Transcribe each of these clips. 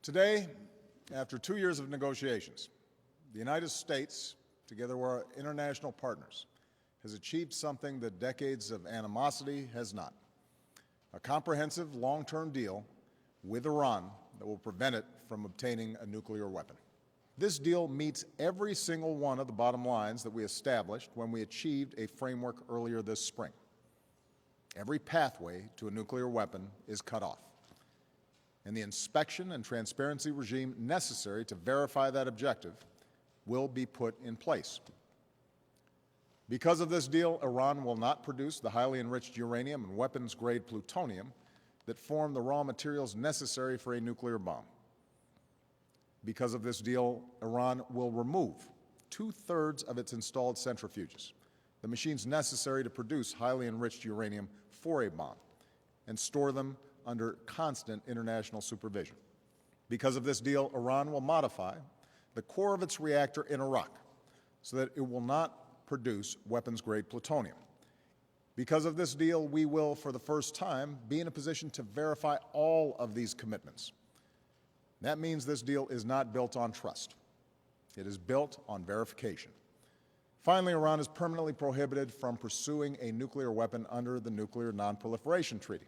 Today, after 2 years of negotiations, the United States, together with our international partners, has achieved something that decades of animosity has not: a comprehensive long-term deal with Iran that will prevent it from obtaining a nuclear weapon. This deal meets every single one of the bottom lines that we established when we achieved a framework earlier this spring. Every pathway to a nuclear weapon is cut off, and the inspection and transparency regime necessary to verify that objective will be put in place. Because of this deal, Iran will not produce the highly enriched uranium and weapons-grade plutonium that form the raw materials necessary for a nuclear bomb. Because of this deal, Iran will remove 2/3 of its installed centrifuges, the machines necessary to produce highly enriched uranium for a bomb, and store them under constant international supervision. Because of this deal, Iran will modify the core of its reactor in Iraq so that it will not produce weapons-grade plutonium. Because of this deal, we will, for the first time, be in a position to verify all of these commitments. That means this deal is not built on trust. It is built on verification. Finally, Iran is permanently prohibited from pursuing a nuclear weapon under the Nuclear Non-Proliferation Treaty,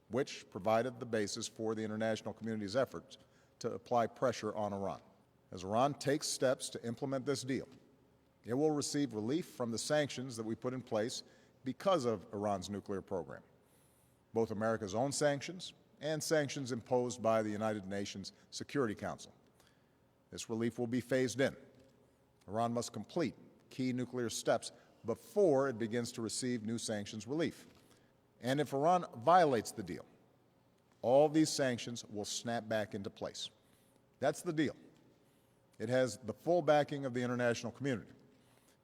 which provided the basis for the international community's efforts to apply pressure on Iran. As Iran takes steps to implement this deal, it will receive relief from the sanctions that we put in place because of Iran's nuclear program, both America's own sanctions and sanctions imposed by the United Nations Security Council. This relief will be phased in. Iran must complete key nuclear steps before it begins to receive new sanctions relief. And if Iran violates the deal, all these sanctions will snap back into place. That's the deal. It has the full backing of the international community.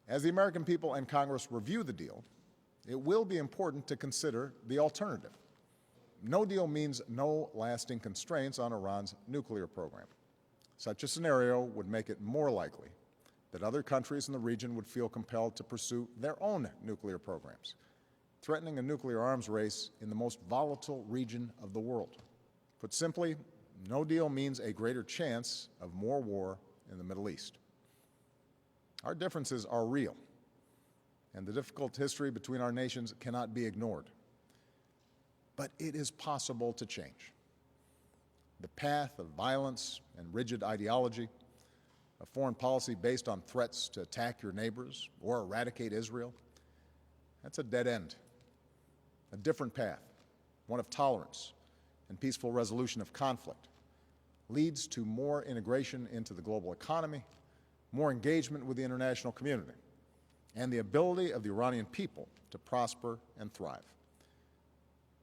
As the American people and Congress review the deal, it will be important to consider the alternative. No deal means no lasting constraints on Iran's nuclear program. Such a scenario would make it more likely that other countries in the region would feel compelled to pursue their own nuclear programs, threatening a nuclear arms race in the most volatile region of the world. Put simply, no deal means a greater chance of more war in the Middle East. Our differences are real, and the difficult history between our nations cannot be ignored. But it is possible to change. The path of violence and rigid ideology, a foreign policy based on threats to attack your neighbors or eradicate Israel, that's a dead end. A different path, one of tolerance and peaceful resolution of conflict, leads to more integration into the global economy, more engagement with the international community, and the ability of the Iranian people to prosper and thrive.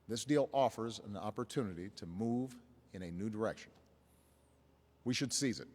This deal offers an opportunity to move in a new direction. We should seize it.